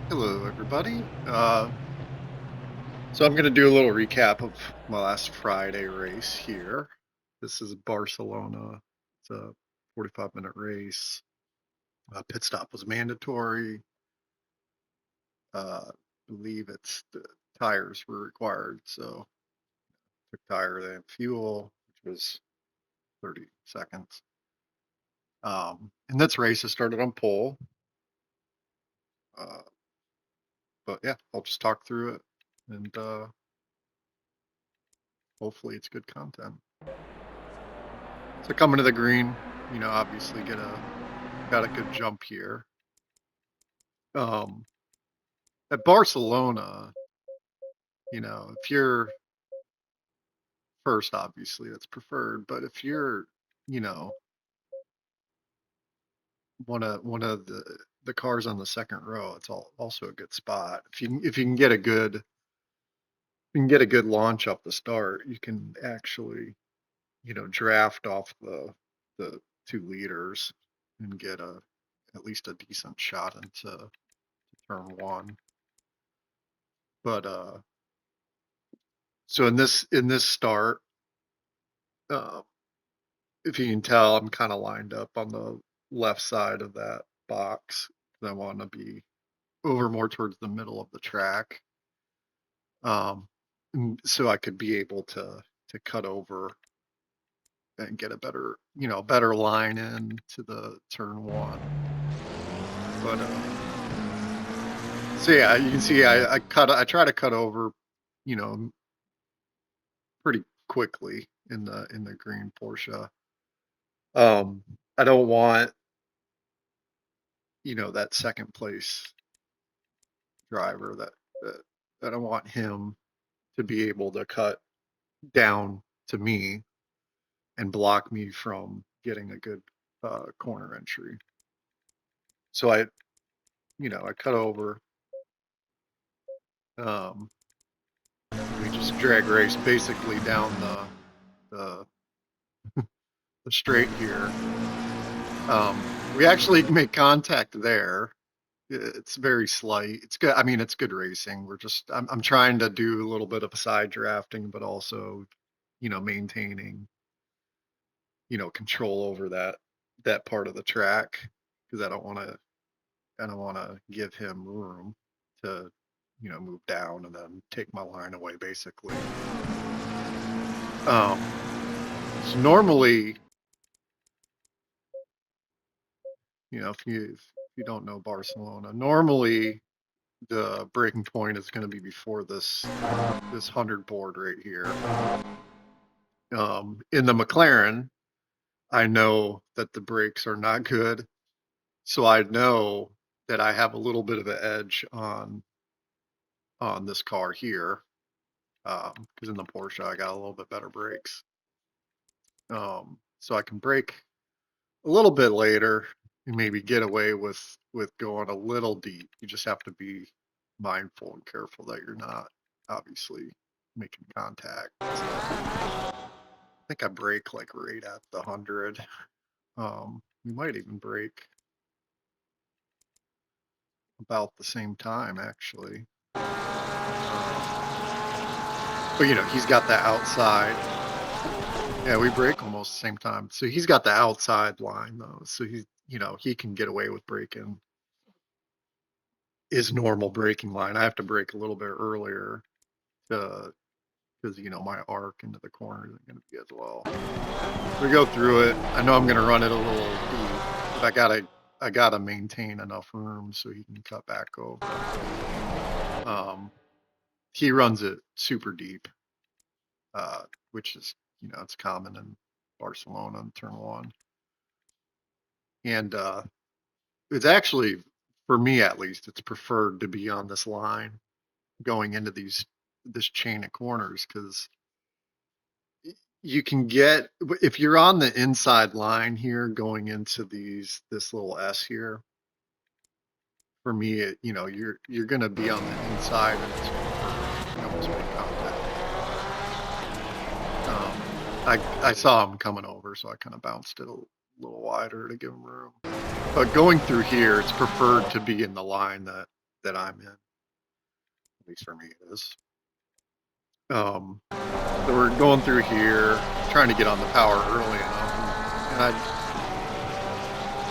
Hello, everybody. So I'm going to do a little recap of my last Friday race here. This is Barcelona. It's a 45-minute race. Pit stop was mandatory. I believe the tires were required, so took tire then fuel, which was 30 seconds. And this race has started on pole. Uh, but yeah, I'll just talk through it, and hopefully it's good content. So coming to the green, obviously got a good jump here. Um, at Barcelona, if you're first, obviously that's preferred, but if you're, you know, one of the cars on the second row, it's also a good spot. If you can get a good launch off the start, you can actually, draft off the two leaders and get at least a decent shot into turn one. But so in this start, uh, if you can tell, I'm kind of lined up on the left side of that box because I want to be over more towards the middle of the track, and so I could be able to cut over and get a better line in to the turn one. But so yeah, you can see I try to cut over, you know, pretty quickly in the green Porsche. I don't want, that second place driver that I don't want him to be able to cut down to me and block me from getting a good corner entry. So I cut over. Um, we just drag race basically down the, the straight here. We actually make contact there. It's very slight. It's good. I mean, it's good racing. I'm trying to do a little bit of a side drafting, but also, maintaining, control over that part of the track because I don't want to give him room to, move down and then take my line away basically. Um, so normally, if you don't know Barcelona, normally the breaking point is going to be before this 100 board right here. In the McLaren, I know that the brakes are not good, so I know that I have a little bit of an edge on this car here, because in the Porsche I got a little bit better brakes. So I can brake a little bit later and maybe get away with going a little deep. You just have to be mindful and careful that you're not obviously making contact. So I think I brake like right at the 100. We might even brake about the same time actually. But he's got the outside. Yeah, we brake almost the same time. So he's got the outside line though. So he can get away with braking his normal braking line. I have to brake a little bit earlier to because my arc into the corner isn't going to be as well. We go through it. I know I'm going to run it a little deep, but I gotta maintain enough room so he can cut back over. He runs it super deep, which is it's common in Barcelona in turn one, and it's actually, for me at least, it's preferred to be on this line going into this chain of corners because you can get, if you're on the inside line here going into this little S here, for me, you're going to be on the inside and it's preferred. You can almost make contact. I saw him coming over, so I kind of bounced it a little wider to give him room. But going through here, it's preferred to be in the line that that I'm in. At least for me, it is. So we're going through here, trying to get on the power early enough, and I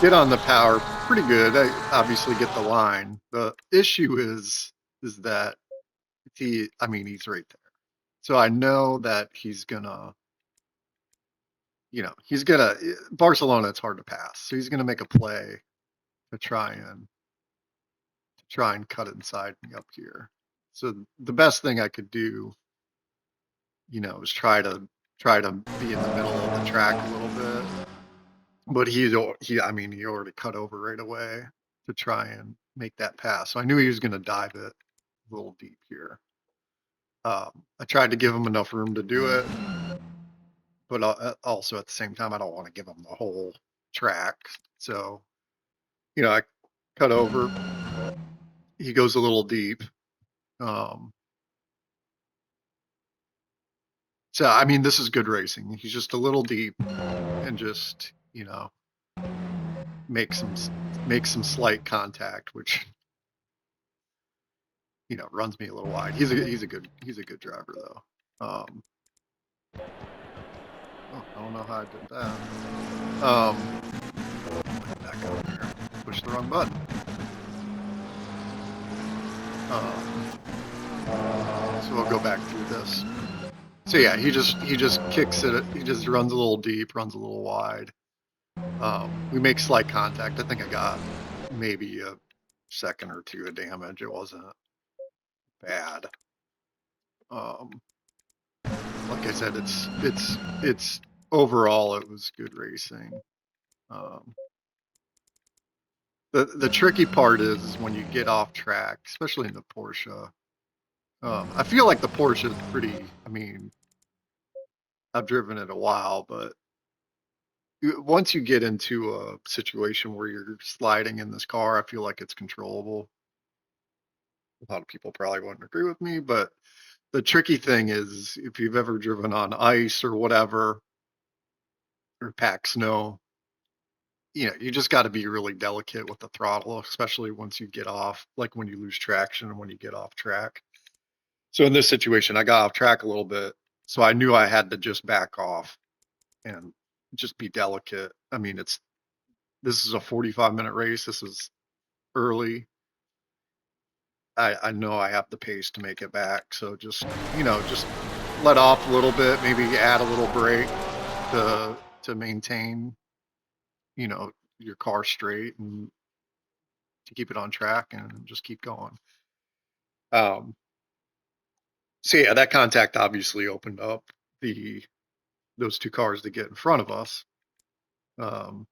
get on the power pretty good. I obviously get the line. The issue is that he's right there. So I know that he's gonna, Barcelona, it's hard to pass. So he's gonna make a play to try and cut inside me up here. So the best thing I could do, is try to be in the middle of the track a little bit. But he already cut over right away to try and make that pass. So I knew he was going to dive it a little deep here. I tried to give him enough room to do it, but also at the same time, I don't want to give him the whole track. So, I cut over. He goes a little deep. This is good racing. He's just a little deep and just, make some slight contact, which runs me a little wide. He's a good driver though. I don't know how I did that. Back up here. Push the wrong button. So we'll go back through this. So yeah, he just kicks it. He just runs a little deep, runs a little wide. We make slight contact. I think I got maybe a second or two of damage. It wasn't bad. Like I said, it's overall it was good racing. The tricky part is when you get off track, especially in the Porsche. I feel like the Porsche is pretty. I've driven it a while, but once you get into a situation where you're sliding in this car, I feel like it's controllable. A lot of people probably wouldn't agree with me, but the tricky thing is if you've ever driven on ice or whatever, or packed snow, you just got to be really delicate with the throttle, especially once you get off, like when you lose traction and when you get off track. So in this situation, I got off track a little bit, so I knew I had to just back off and just be delicate. This is a 45-minute race. This is early. I know I have the pace to make it back, so just let off a little bit, maybe add a little brake to maintain, your car straight and to keep it on track and just keep going. So yeah, that contact obviously opened up those two cars to get in front of us, and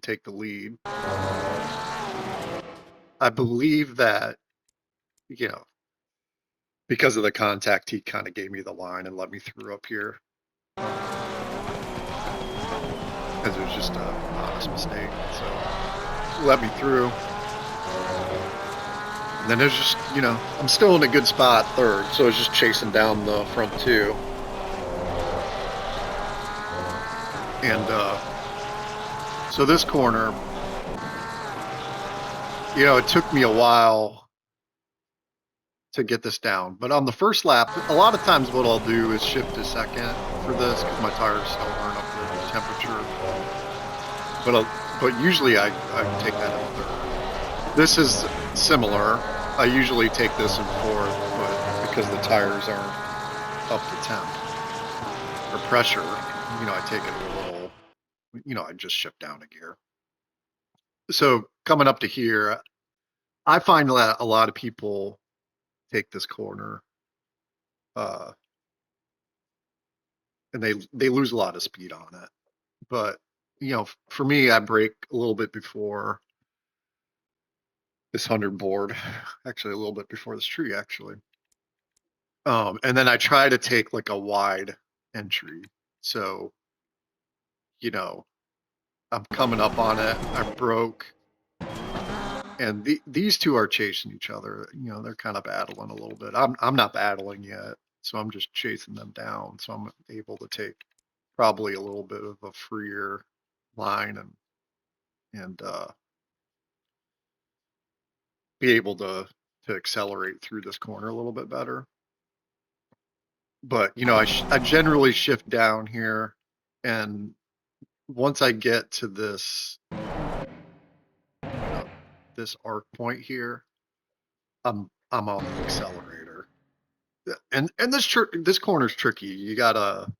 take the lead. I believe that, because of the contact, he kind of gave me the line and let me through up here. Because it was just an honest mistake. So let me through. And then there's just, I'm still in a good spot third, so I was just chasing down the front two. And so this corner, it took me a while to get this down. But on the first lap, a lot of times what I'll do is shift to second for this because my tires still aren't up to the temperature. But usually I take that in third. This is similar. I usually take this in fourth, but because the tires aren't up to temp or pressure, I take it a little, I just shift down a gear. So coming up to here, I find that a lot of people take this corner, and they lose a lot of speed on it. But for me, I brake a little bit before this 100 board, actually a little bit before this tree, actually. And then I try to take like a wide entry. So, I'm coming up on it. I broke, and these two are chasing each other. They're kind of battling a little bit. I'm not battling yet, so I'm just chasing them down. So I'm able to take probably a little bit of a freer line and be able to to accelerate through this corner a little bit better. But, you know, I generally shift down here, and once I get to this this arc point here, I'm on the accelerator. And this corner's tricky. You gotta,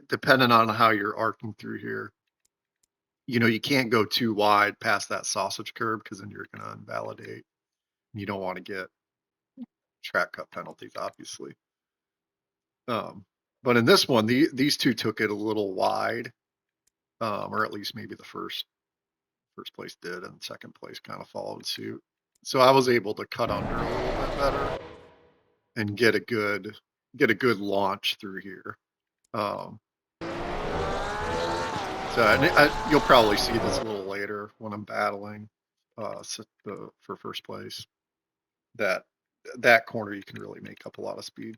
depending on how you're arcing through here, you know, you can't go too wide past that sausage curb because then you're gonna invalidate. You don't want to get track cut penalties, obviously. But in this one, these two took it a little wide, or at least maybe the first place did, and second place kind of followed suit. So I was able to cut under a little bit better and get a good launch through here. So you'll probably see this a little later when I'm battling for first place. That corner you can really make up a lot of speed.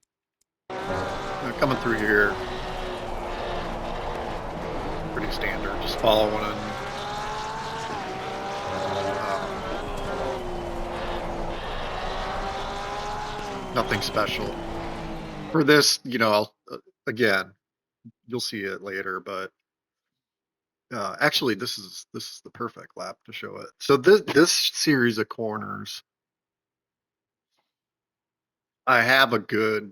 Now, coming through here, pretty standard, just following and nothing special. For this, you know, again, you'll see it later, but actually this is the perfect lap to show it. So this series of corners, I have a good,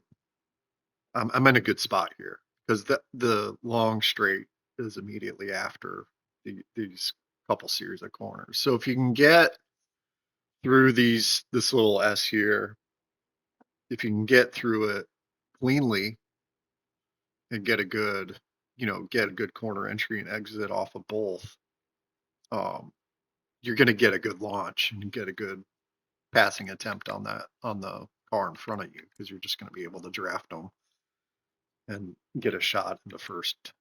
I'm in a good spot here because the long straight is immediately after these couple series of corners. So if you can get through this little S here, if you can get through it cleanly and get a good, you know, get a good corner entry and exit off of both, you're going to get a good launch and get a good passing attempt on the car in front of you because you're just going to be able to draft them and get a shot in the first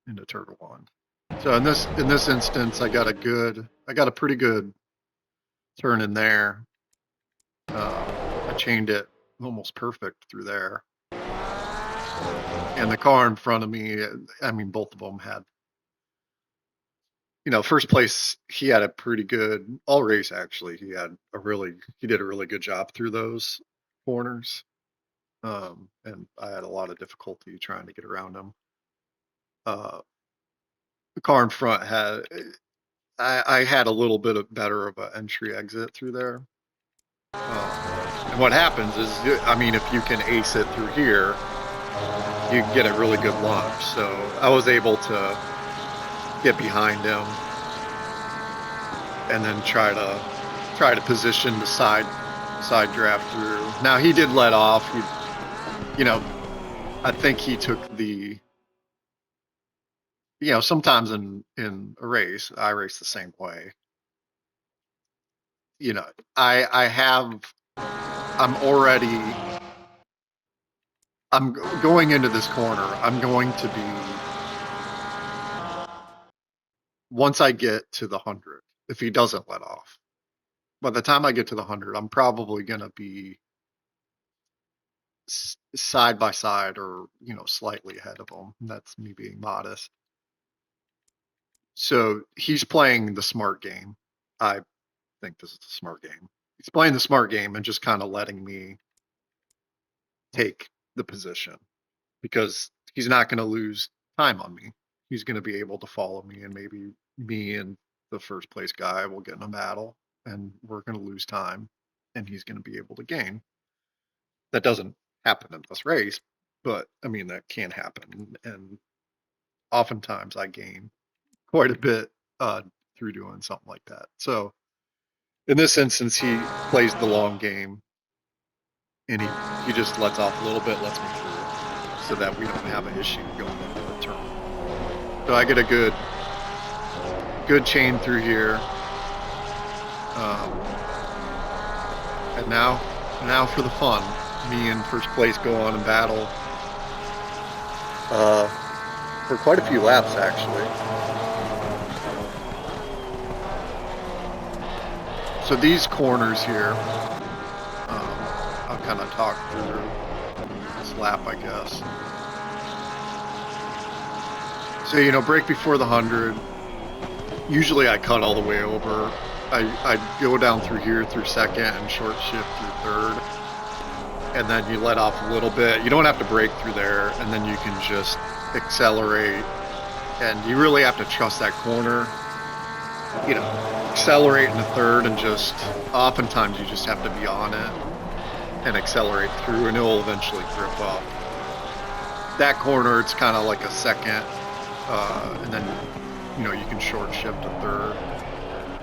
into turtle one. So in this instance, I got a pretty good turn in there. I chained it almost perfect through there. And the car in front of me, I mean, both of them had, you know, first place, he had a pretty good, all race actually, he did a really good job through those corners. And I had a lot of difficulty trying to get around him. The car in front I had a little bit better of an entry exit through there. And what happens is, I mean, if you can ace it through here, you can get a really good launch. So I was able to get behind him and then try to position the side draft through. Now he did let off. You know, I think he took the, you know, sometimes in a race, I race the same way. You know, I'm going into this corner. I'm going to be, once I get to the 100, if he doesn't let off, by the time I get to the 100, I'm probably going to be side by side or, you know, slightly ahead of him. That's me being modest. So he's playing the smart game. I think this is the smart game. He's playing the smart game and just kind of letting me take the position because he's not going to lose time on me. He's going to be able to follow me, and maybe me and the first place guy will get in a battle and we're going to lose time and he's going to be able to gain. That doesn't happen in this race, but I mean, that can happen. And oftentimes I gain quite a bit through doing something like that. So in this instance, he plays the long game and he just lets off a little bit, lets me through so that we don't have an issue going into the turn. So I get a good chain through here. And now for the fun, me in first place go on and battle for quite a few laps actually. So these corners here, I'll kind of talk through this lap, I guess. So, you know, break before the 100. Usually I cut all the way over. I go down through here through second and short shift through third. And then you let off a little bit. You don't have to break through there, and then you can just accelerate. And you really have to trust that corner. You know, accelerate in the third, and just oftentimes you just have to be on it and accelerate through, and it will eventually grip up. That corner, it's kind of like a second, and then you can short shift to third.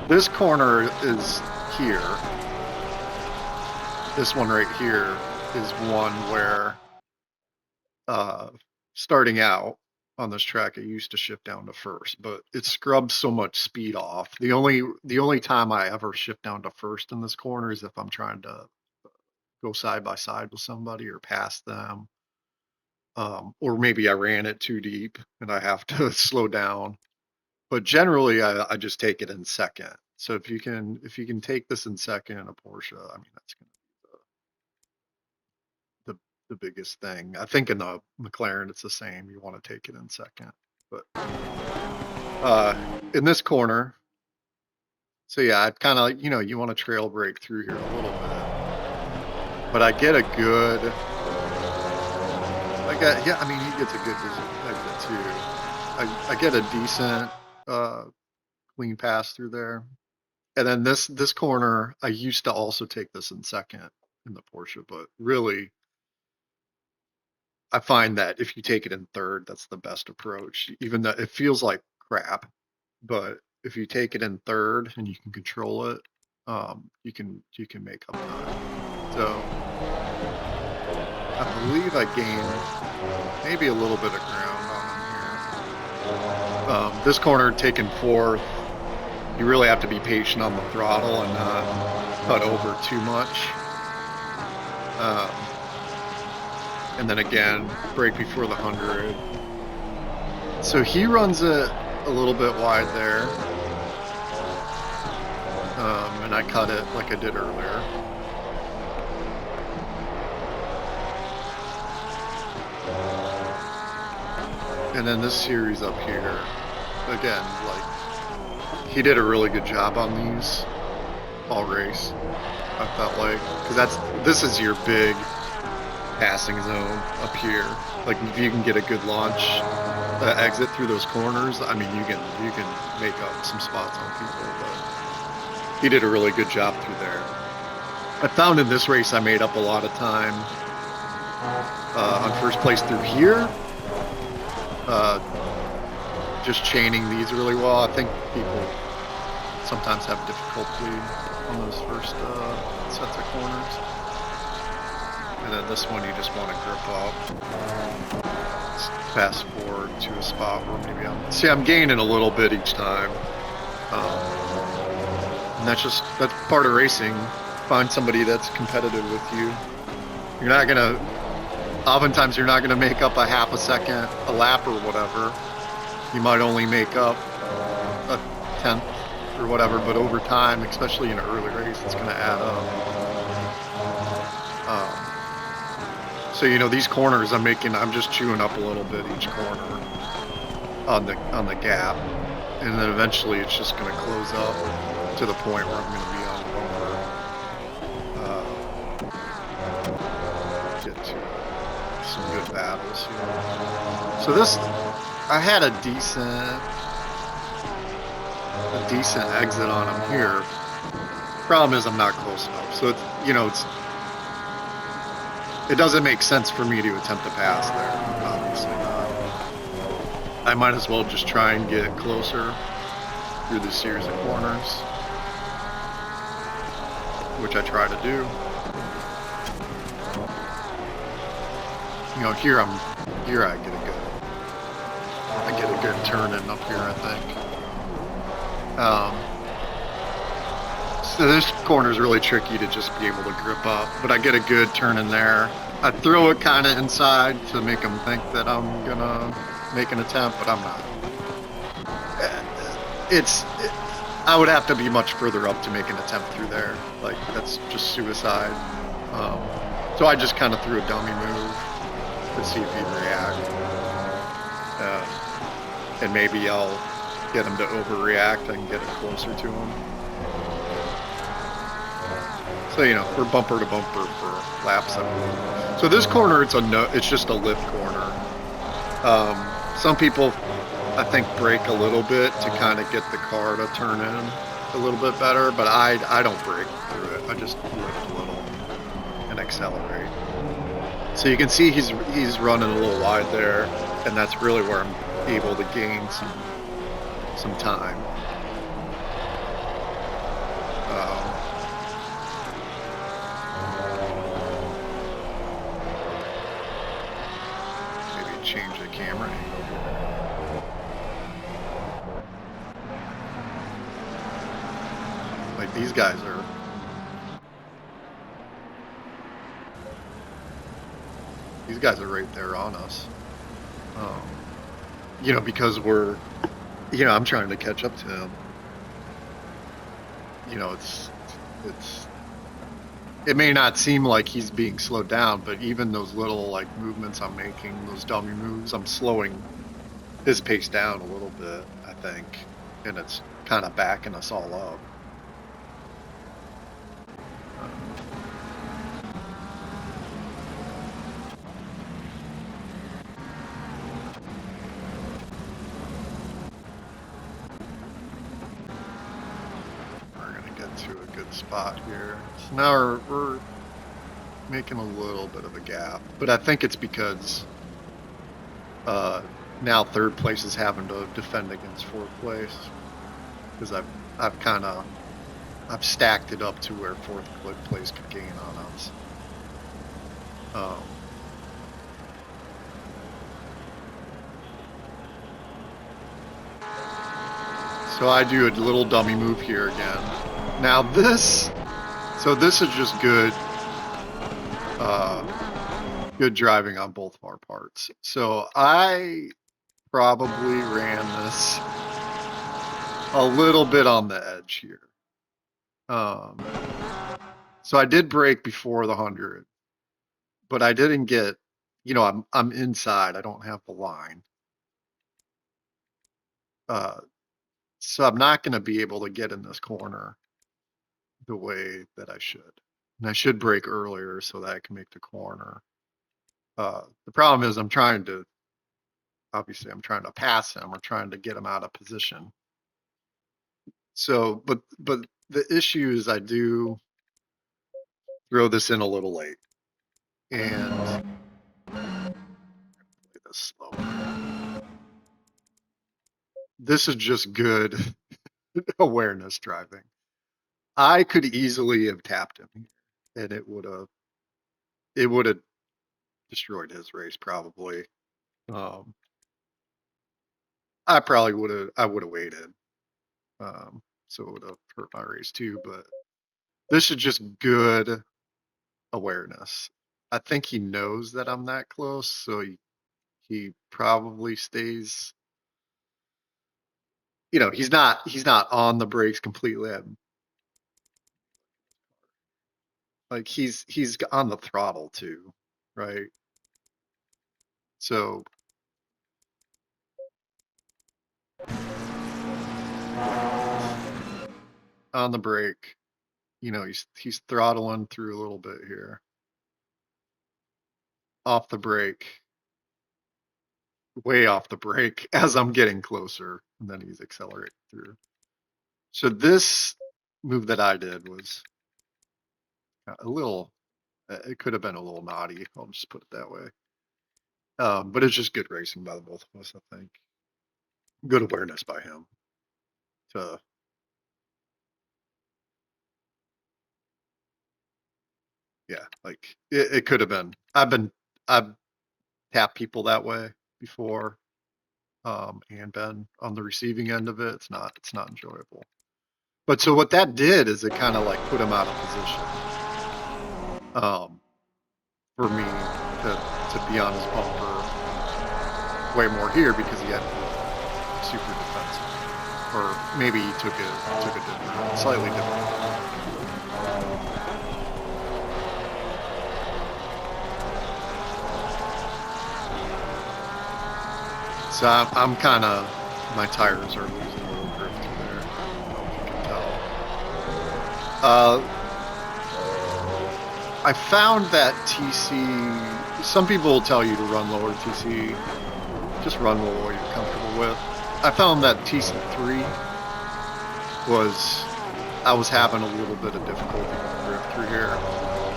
This corner is here. This one right here is one where starting out on this track, I used to shift down to first, but it scrubs so much speed off. The only time I ever shift down to first in this corner is if I'm trying to go side by side with somebody or pass them, or maybe I ran it too deep and I have to slow down. But generally, I just take it in second. So if you can take this in second in a Porsche, I mean, that's going to be the biggest thing. I think in the McLaren it's the same. You want to take it in second. But in this corner, so yeah, it kind of you want to trail brake through here a little bit. But I get a good, I mean, he gets a good exit too. I get a decent clean pass through there. And then this corner, I used to also take this in second in the Porsche, but really I find that if you take it in third, that's the best approach. Even though it feels like crap, but if you take it in third and you can control it, you can make up time. So I believe I gained maybe a little bit of ground on him here. This corner taken fourth, you really have to be patient on the throttle and not cut over too much. And then again, brake before the 100. So he runs it a little bit wide there. And I cut it like I did earlier. And then this series up here, again, like, he did a really good job on these all race. I felt like, because this is your big passing zone up here. Like if you can get a good launch exit through those corners, I mean you can make up some spots on people. But he did a really good job through there. I found in this race I made up a lot of time on first place through here. Just chaining these really well. I think people sometimes have difficulty on those first sets of corners. And then this one you just want to grip up. Fast forward to a spot where maybe I'm gaining a little bit each time. And that's part of racing. Find somebody that's competitive with you. Oftentimes you're not gonna make up a half a second a lap or whatever. You might only make up a tenth or whatever, but over time, especially in an early race, it's gonna add up. So these corners I'm just chewing up a little bit each corner on the gap, and then eventually it's just going to close up to the point where I'm going to be on the bumper. Get to some good battles here. So I had a decent exit on him here. Problem is I'm not close enough, so it doesn't make sense for me to attempt to pass there, obviously not. I might as well just try and get closer through this series of corners, which I try to do. Here I get a good turn in up here, I think. So this corner is really tricky to just be able to grip up, but I get a good turn in there. I throw it kind of inside to make them think that I'm gonna make an attempt, but I'm not. I would have to be much further up to make an attempt through there. Like, that's just suicide. So I just kind of threw a dummy move to see if he'd react. And maybe I'll get him to overreact and get it closer to him. So, you know, we're bumper to bumper for laps. So this corner, it's just a lip corner. Some people, I think, brake a little bit to kind of get the car to turn in a little bit better, but I don't brake through it. I just lift a little and accelerate. So you can see he's running a little wide there, and that's really where I'm able to gain some time. Maybe change the camera angle here. Like these guys are. These guys are right there on us. You know, because we're, you know, I'm trying to catch up to him. You know, it may not seem like he's being slowed down, but even those little like movements I'm making, those dummy moves, I'm slowing his pace down a little bit, I think, and it's kind of backing us all up. To a good spot here. So now we're making a little bit of a gap, but I think it's because now third place is having to defend against fourth place, because I've stacked it up to where fourth place could gain on us. So I do a little dummy move here again. Now this is just good driving on both of our parts. So I probably ran this a little bit on the edge here. So I did brake before the 100, but I didn't get, you know, I'm inside. I don't have the line. So I'm not going to be able to get in this corner the way that I should. And I should brake earlier so that I can make the corner. The problem is I'm trying to pass him or trying to get him out of position. So, but the issue is I do throw this in a little late, and play this slow. This is just good awareness driving. I could easily have tapped him here, and it would have destroyed his race probably. I probably would have waited. So it would have hurt my race too, but this is just good awareness. I think he knows that I'm that close, so he probably stays. You know, he's not on the brakes completely. Like he's on the throttle too, right? So on the brake, you know, he's throttling through a little bit here. Off the brake, way off the brake as I'm getting closer, and then he's accelerating through. So this move that I did was a little, it could have been a little naughty. I'll just put it that way. But it's just good racing by the both of us, I think. Good awareness by him to like it could have been. I've tapped people that way before, and been on the receiving end of it. It's not enjoyable. But so what that did is it kind of like put him out of position. For me to be on his bumper way more here because he had to be super defensive, or maybe he took a slightly different. So I'm kind of, my tires are losing a little grip through there. I don't know if you can tell. I found that TC, some people will tell you to run lower TC, just run what you're comfortable with. I found that TC3 I was having a little bit of difficulty with the drift through here,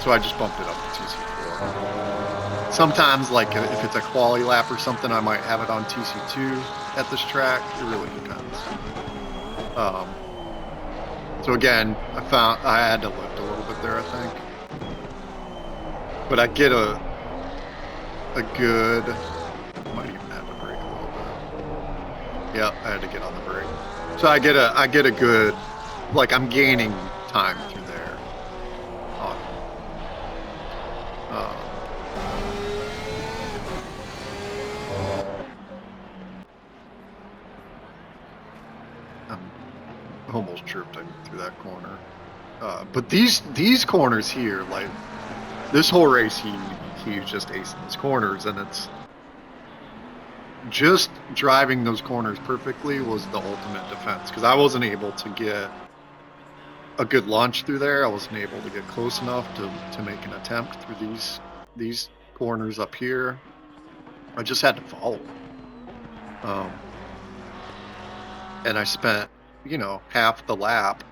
so I just bumped it up to TC4. Sometimes, like if it's a quali lap or something, I might have it on TC2 at this track. It really depends. So again, I had to lift a little bit there, I think. But I get a good, might even have to brake a little bit. Yeah, I had to get on the brake. So I get a good, like I'm gaining time through there. I'm almost tripped through that corner. But these corners here, like this whole race, he's just acing his corners, and it's just driving those corners perfectly was the ultimate defense, because I wasn't able to get a good launch through there. I wasn't able to get close enough to make an attempt through these corners up here. I just had to follow. And I spent, half the lap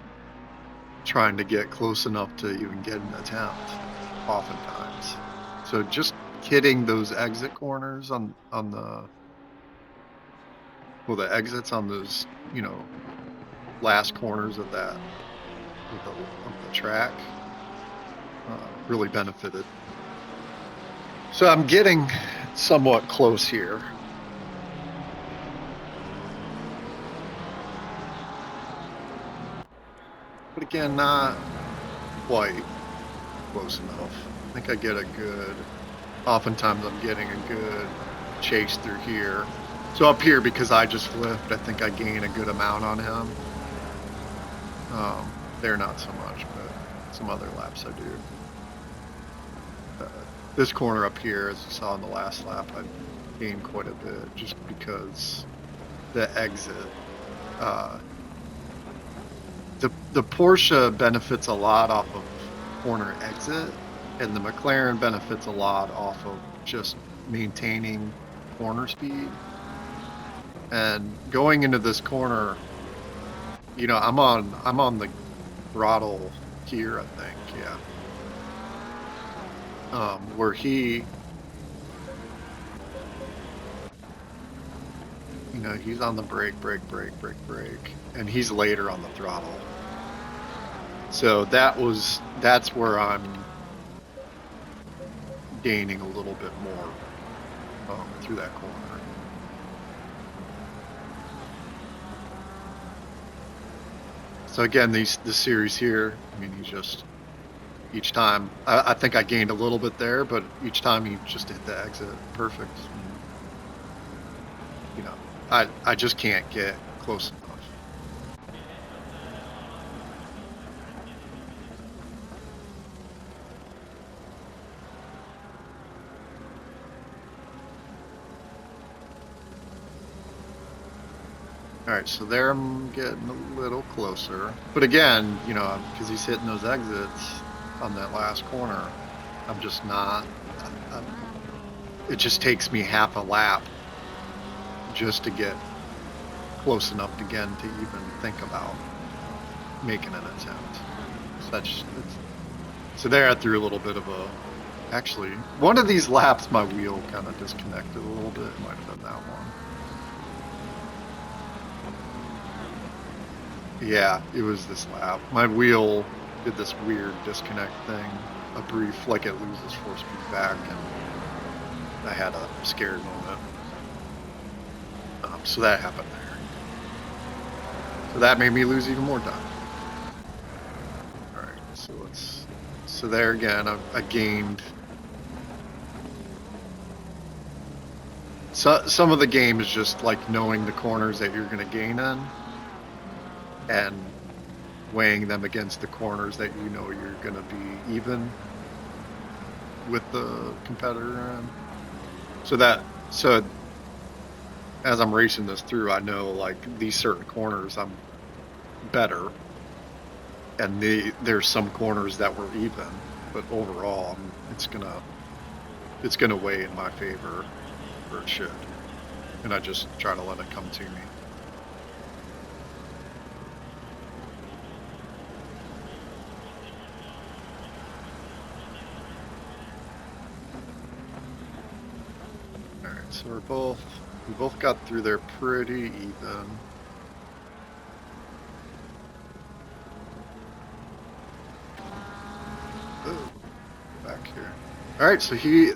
trying to get close enough to even get an attempt, oftentimes. So just hitting those exit corners on the exits on those, last corners of the track really benefited. So I'm getting somewhat close here. But again, not quite close enough. I think I get oftentimes I'm getting a good chase through here. So up here, because I just flipped, I think I gain a good amount on him. There not so much, but some other laps I do. This corner up here, as you saw in the last lap, I gained quite a bit just because the exit. The Porsche benefits a lot off of corner exit, and the McLaren benefits a lot off of just maintaining corner speed. And going into this corner, I'm on the throttle here, I think, yeah. Where he's on the brake, and he's later on the throttle. So that's where I'm gaining a little bit more through that corner. So again, the series here, he's just, each time, I think I gained a little bit there, but each time he just hit the exit perfect. I just can't get close enough. All right, so there I'm getting a little closer. But again, because he's hitting those exits on that last corner, I'm just not. It just takes me half a lap just to get close enough again to even think about making an attempt. So there I threw a little bit of actually, one of these laps my wheel kind of disconnected a little bit. It might have been that one. Yeah, it was this lap. My wheel did this weird disconnect thing, a brief, like it loses force feedback, and I had a scared moment. So that happened there. So that made me lose even more time. All right, so there again, I gained. So some of the game is just like knowing the corners that you're going to gain in, and weighing them against the corners that you're going to be even with the competitor in. So as I'm racing this through, I know like these certain corners I'm better, and there's some corners that were even. but overall, it's gonna weigh in my favor, or it should, and I just try to let it come to me. All right, so we both got through there pretty even. Oh, back here. All right, so he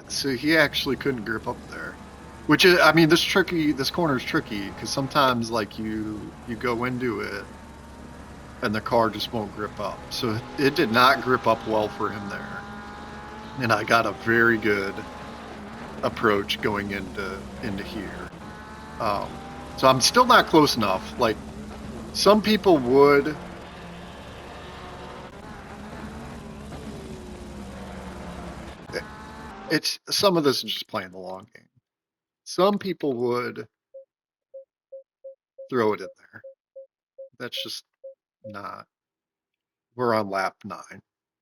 actually couldn't grip up there, which is, I mean, this corner is tricky because sometimes like you go into it and the car just won't grip up. So it did not grip up well for him there, and I got a very good approach going into here. So I'm still not close enough. Like some people would. It's some of this is just playing the long game. Some people would throw it in there. That's just not. We're on lap 9,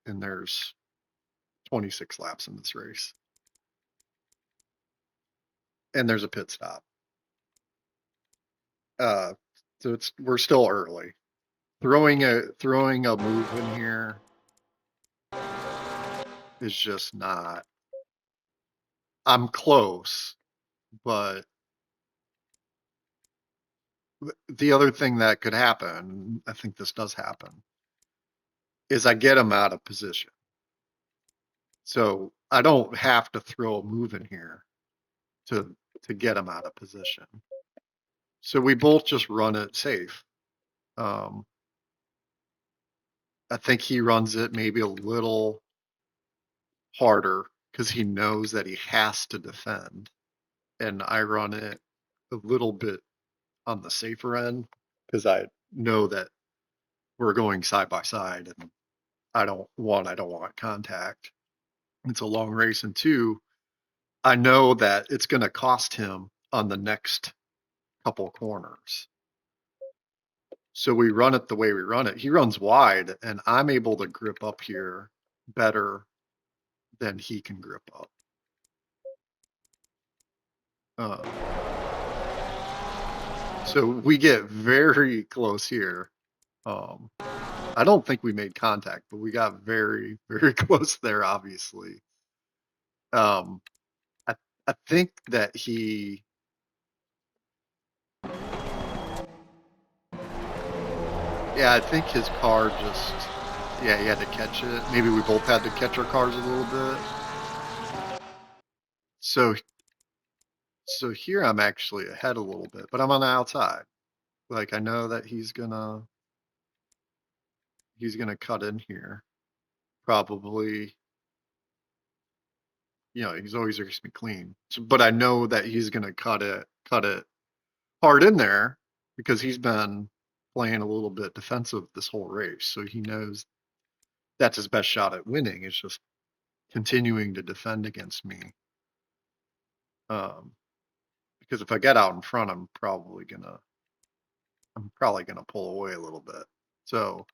and there's 26 laps in this race, and there's a pit stop. So we're still early. Throwing a move in here is just not. I'm close, but the other thing that could happen, I think this does happen, is I get him out of position. So I don't have to throw a move in here to get him out of position. So we both just run it safe. Um, I think he runs it maybe a little harder because he knows that he has to defend, and I run it a little bit on the safer end because I know that we're going side by side, and I don't want contact. It's a long race, and 2, I know that it's going to cost him on the next couple corners. So we run it the way we run it. He runs wide, and I'm able to grip up here better than he can grip up. So we get very close here. I don't think we made contact, but we got very, very close there, obviously. Um, I think that I think his car just, he had to catch it. Maybe we both had to catch our cars a little bit. So here I'm actually ahead a little bit, but I'm on the outside. Like I know that he's gonna cut in here. Probably, he's always going to be clean. So, but I know that he's gonna cut it hard in there because he's been playing a little bit defensive this whole race. So he knows that's his best shot at winning. It's just continuing to defend against me. Because if I get out in front, I'm probably gonna pull away a little bit. So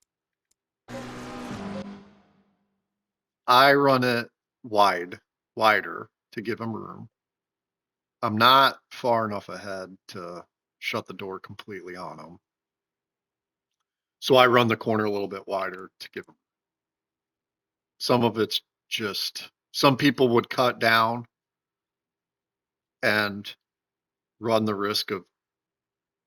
I run it wider to give him room. I'm not far enough ahead to shut the door completely on him. So I run the corner a little bit wider to give him. Some of it's just, some people would cut down and run the risk of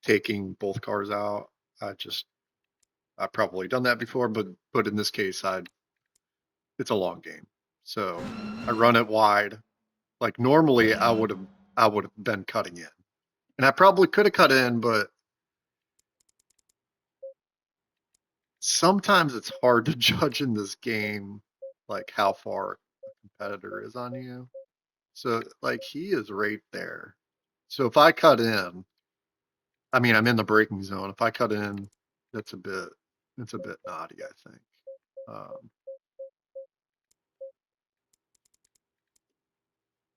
taking both cars out. I've probably done that before, but in this case, it's a long game. So I run it wide. Like normally I would have been cutting in. And I probably could have cut in, but sometimes it's hard to judge in this game like how far a competitor is on you. So like he is right there. So if I cut in, I mean I'm in the braking zone. If I cut in, it's a bit naughty, I think.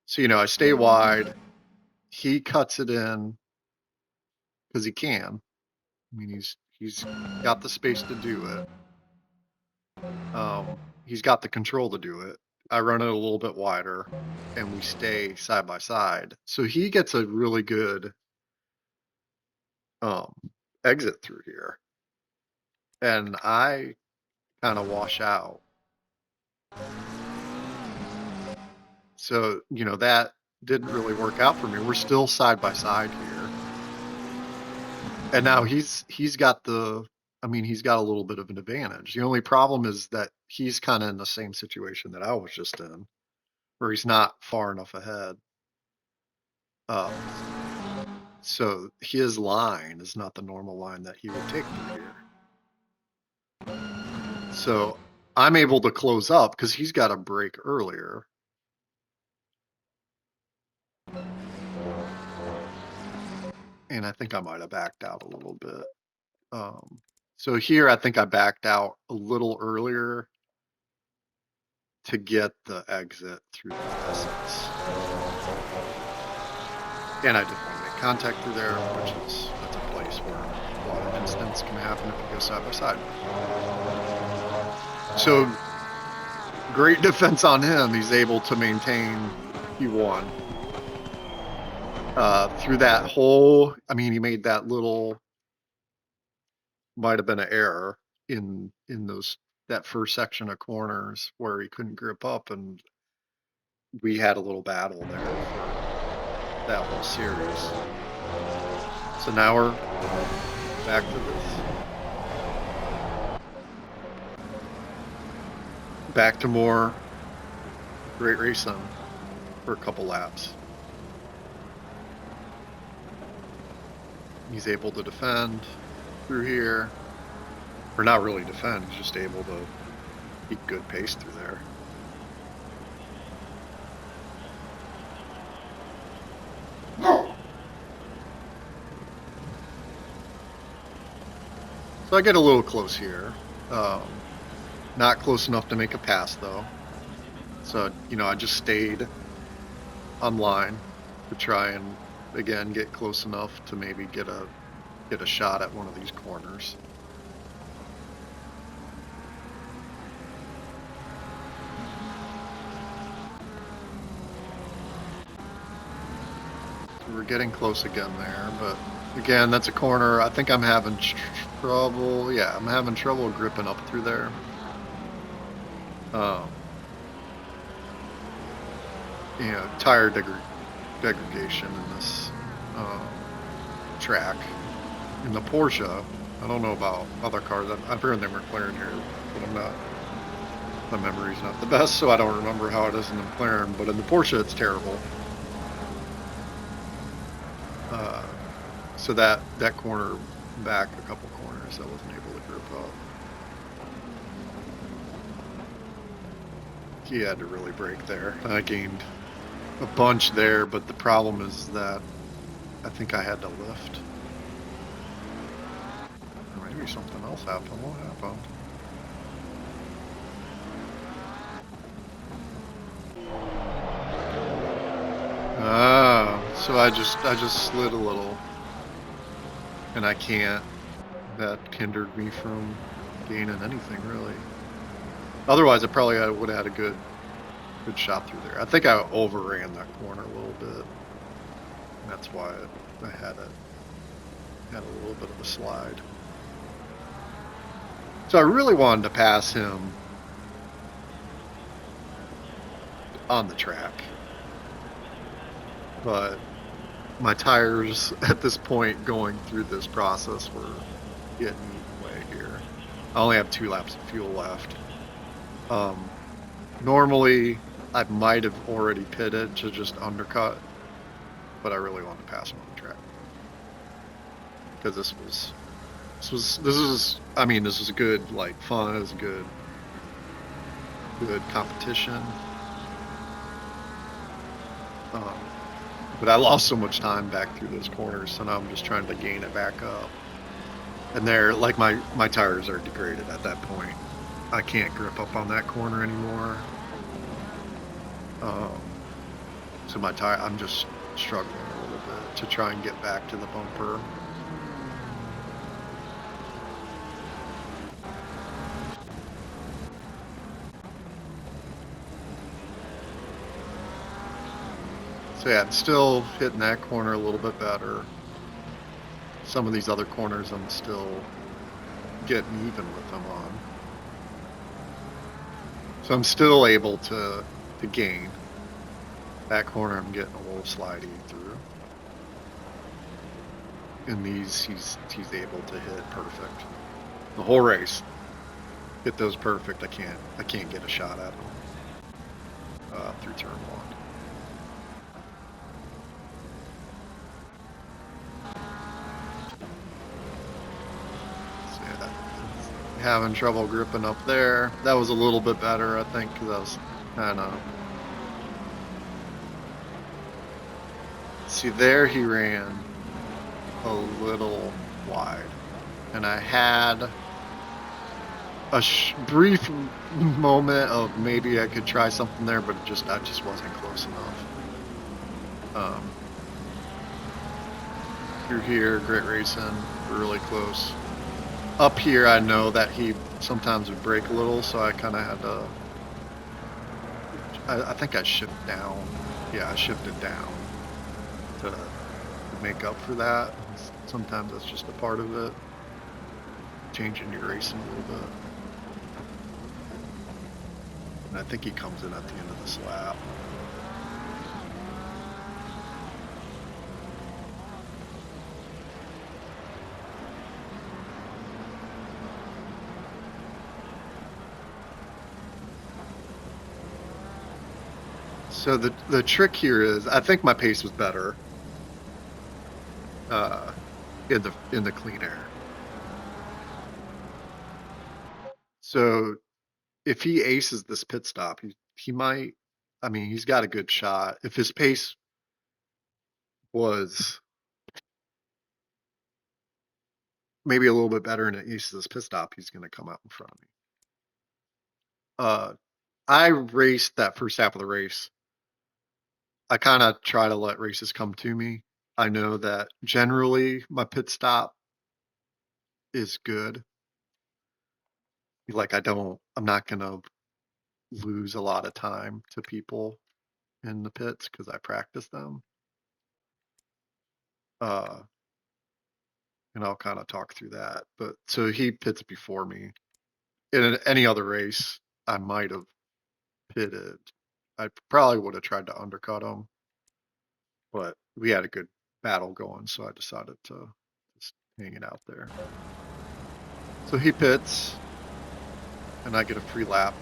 So I stay wide. He cuts it in because he can. I mean he's got the space to do it. he's got the control to do it. I run it a little bit wider, and we stay side by side. So he gets a really good exit through here, and I kind of wash out. So, you know, that didn't really work out for me. We're still side by side here. And now he's got he's got a little bit of an advantage. The only problem is that he's kind of in the same situation that I was just in, where he's not far enough ahead. So his line is not the normal line that he would take through here. So I'm able to close up because he's got a break earlier. And I think I might have backed out a little bit. So here I think I backed out a little earlier to get the exit through the SS. And I didn't want to make contact through there, that's a place where a lot of incidents can happen if you go side by side. So great defense on him. He's able to maintain P1 through that whole. I mean, he made that little, might have been an error in that first section of corners where he couldn't grip up, and we had a little battle there for that whole series. So now we're back to this. Back to more great racing for a couple laps. He's able to defend through here. Or not really defend, he's just able to keep good pace through there. So I get a little close here. Not close enough to make a pass though. So, you know, I just stayed on line to try and again get close enough to maybe get a shot at one of these corners. So we're getting close again there, but again, that's a corner. I think I'm having trouble. Yeah, I'm having trouble gripping up through there. You know, tire degradation in this track. In the Porsche, I don't know about other cars. I've heard them McLaren here, but my memory's not the best, so I don't remember how it is in the McLaren. But in the Porsche, it's terrible. So that corner back a couple corners, I wasn't able to grip up. He had to really brake there. I gained a bunch there, but the problem is that I think I had to lift. Or maybe something else happened. What happened? So I just slid a little, and I can't. That hindered me from gaining anything really. Otherwise, I probably would have had a good shot through there. I think I overran that corner a little bit. And that's why I had a little bit of a slide. So I really wanted to pass him on the track. But my tires at this point going through this process were getting eaten away here. I only have 2 laps of fuel left. Normally I might have already pitted to just undercut, but I really wanted to pass him on the track because this is I mean, this was a good fun. It was a good competition. But I lost so much time back through those corners, so now I'm just trying to gain it back up. And they're my tires are degraded at that point. I can't grip up on that corner anymore. So my tire, I'm just struggling a little bit to try and get back to the bumper. So yeah, I'm still hitting that corner a little bit better. Some of these other corners I'm still getting even with them on. So I'm still able to gain. That corner I'm getting a little slidey through. And these he's able to hit perfect. The whole race. Hit those perfect. I can't get a shot at them through turn one. So yeah, having trouble gripping up there. That was a little bit better, I think, because I was kind of. See, there he ran a little wide, and I had a brief moment of maybe I could try something there, but I just wasn't close enough. Through here, great racing, really close. Up here, I know that he sometimes would break a little, so I kind of had to. I think I shifted down. Yeah, I shifted down to make up for that. Sometimes that's just a part of it. Changing your racing a little bit. And I think he comes in at the end of this lap. So the trick here is, I think my pace was better in the clean air. So if he aces this pit stop, he might. I mean, he's got a good shot. If his pace was maybe a little bit better and it aces this pit stop, he's going to come out in front of me. I raced that first half of the race. I kind of try to let races come to me. I know that generally my pit stop is good. Like I'm not going to lose a lot of time to people in the pits because I practice them. And I'll kind of talk through that. But so he pits before me. In any other race, I might have pitted. I probably would have tried to undercut him, but we had a good battle going, so I decided to just hang it out there. So he pits, and I get a free lap.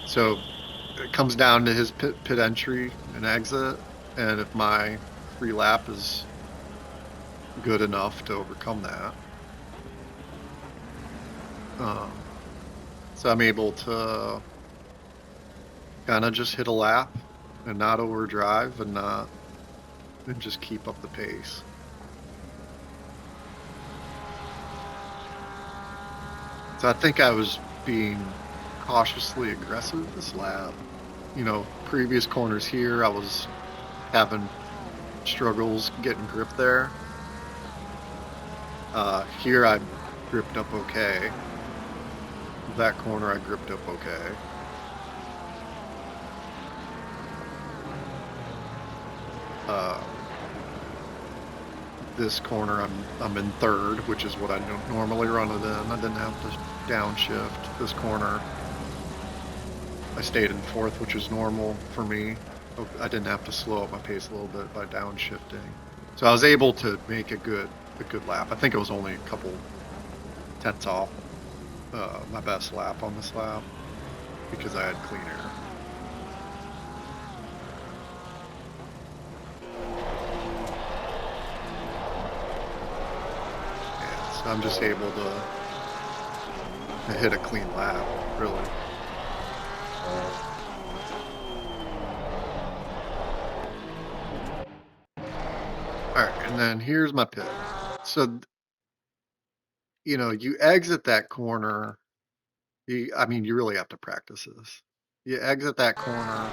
So it comes down to his pit entry and exit, and if my free lap is good enough to overcome that, so I'm able to kind of just hit a lap and not overdrive and just keep up the pace. So I think I was being cautiously aggressive this lap. You know, previous corners here, I was having struggles getting grip there. Here I gripped up okay. That corner I gripped up okay. This corner I'm in third, which is what I normally run it in. I didn't have to downshift. This corner I stayed in fourth, which is normal for me. I didn't have to slow up my pace a little bit by downshifting. So I was able to make a good lap. I think it was only a couple tenths off my best lap on this lap because I had clean air. Yeah, so I'm just able to hit a clean lap, really. All right, and then here's my pit. So, you know, you exit that corner. I mean, you really have to practice this. You exit that corner.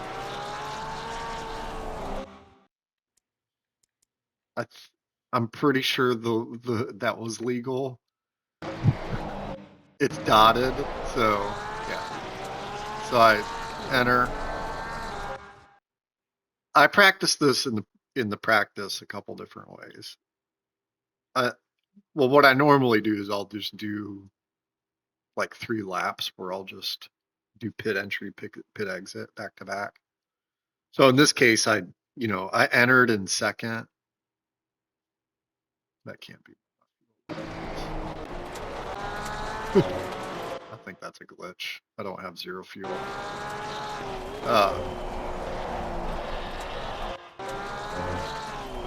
I'm pretty sure that was legal. It's dotted, so yeah. So I enter. I practiced this in the practice a couple different ways. Well, what I normally do is I'll just do like 3 laps where I'll just do pit entry, pit exit back to back. So in this case, I entered in second. That can't be. I think that's a glitch. I don't have 0 fuel.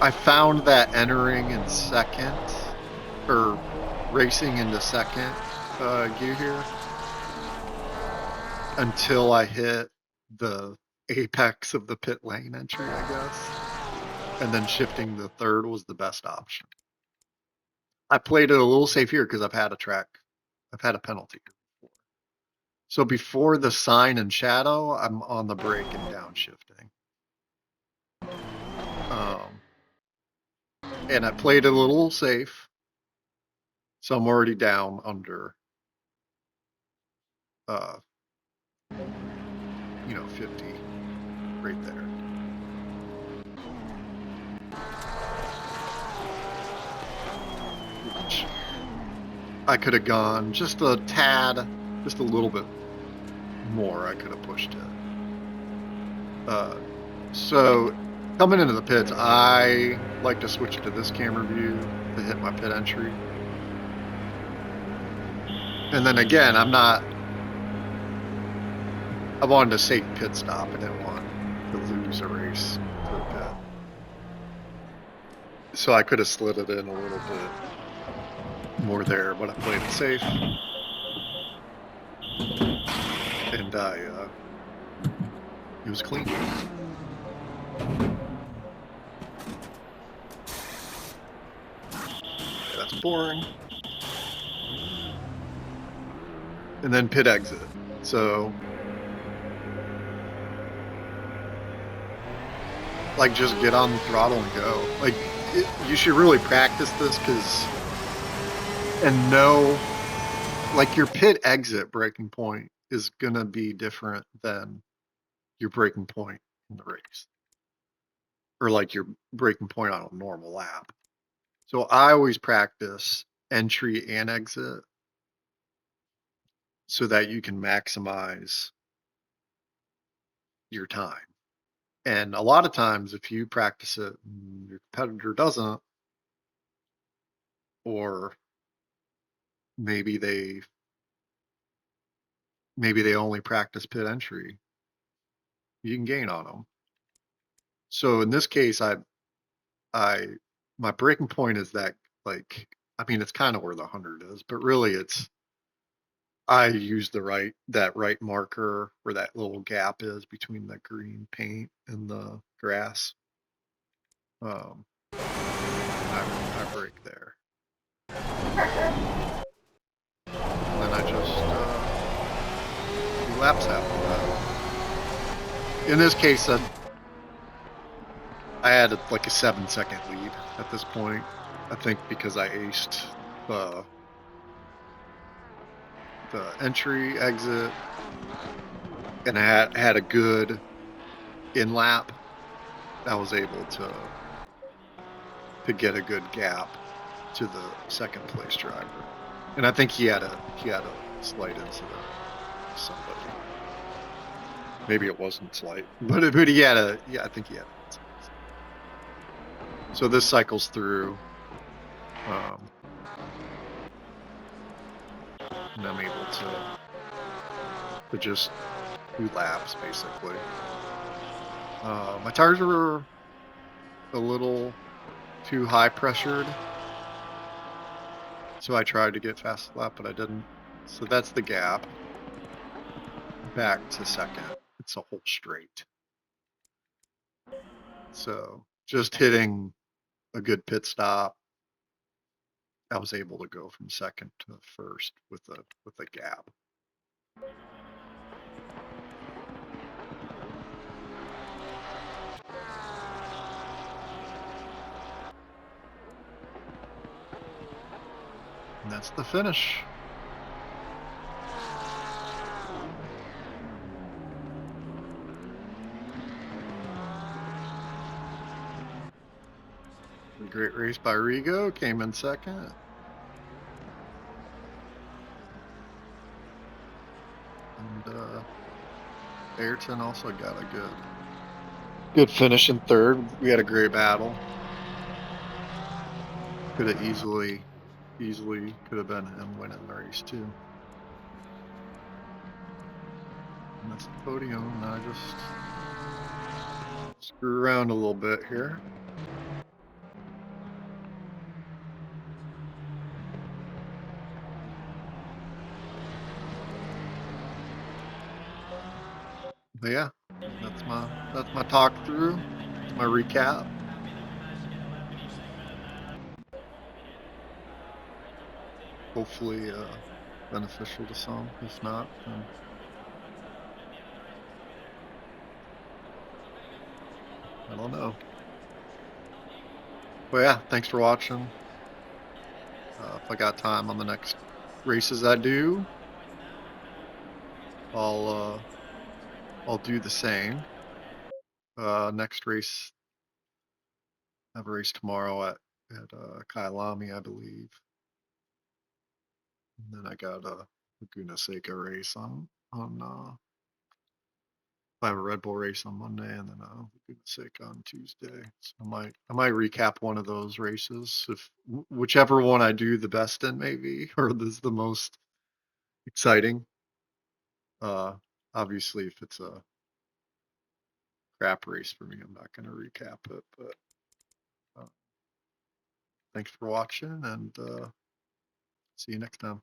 I found that entering in second, or racing into second gear here, until I hit the apex of the pit lane entry, I guess. And then shifting to third was the best option. I played it a little safe here because I've had a penalty before. So before the sign and shadow, I'm on the brake and downshifting. And I played it a little safe. So I'm already down under 50 right there. Which I could have gone just a tad, just a little bit more. I could have pushed it. So coming into the pits, I like to switch to this camera view to hit my pit entry. And then again, I wanted a safe pit stop. I didn't want to lose a race to the pit. So I could have slid it in a little bit more there, but I played it safe. And it was clean. Okay, that's boring. And then pit exit. So like just get on the throttle and go. Like you should really practice this and know like your pit exit braking point is gonna be different than your braking point in the race, or like your braking point on a normal lap. So I always practice entry and exit so that you can maximize your time. And a lot of times if you practice it and your competitor doesn't, or maybe they only practice pit entry, you can gain on them. So in this case, my breaking point is that, like, I mean, it's kind of where the 100 is, but really I use that right marker where that little gap is between the green paint and the grass. I brake there. And then I just do laps after that. In this case, I had like a 7-second lead at this point. I think because I aced the entry, exit, and I had a good in lap. I was able to get a good gap to the second place driver, and I think he had a slight incident with somebody. Maybe it wasn't slight, but he had I think he had an incident. So this cycles through, and I'm able to just do laps basically. My tires were a little too high pressured, so I tried to get fast lap, but I didn't. So that's the gap. Back to second. It's a whole straight. So just hitting a good pit stop, I was able to go from second to first with a gap. And that's the finish. great race by Rigo, came in second. And Ayrton also got a good finish in third. We had a great battle. Could have easily could have been him winning the race too. And that's the podium, and I just screw around a little bit here. But yeah, that's my talk through. That's my recap. Hopefully beneficial to some. If not, then I don't know. But yeah, thanks for watching. If I got time on the next races I do, I'll do the same. Next race, I have a race tomorrow at Kyalami, I believe. And then I got a Laguna Seca race on I have a Red Bull race on Monday, and then Laguna Seca on Tuesday. So I might recap one of those races, if whichever one I do the best in, maybe, or is the most exciting. Obviously, if it's a crap race for me, I'm not going to recap it. But thanks for watching, and see you next time.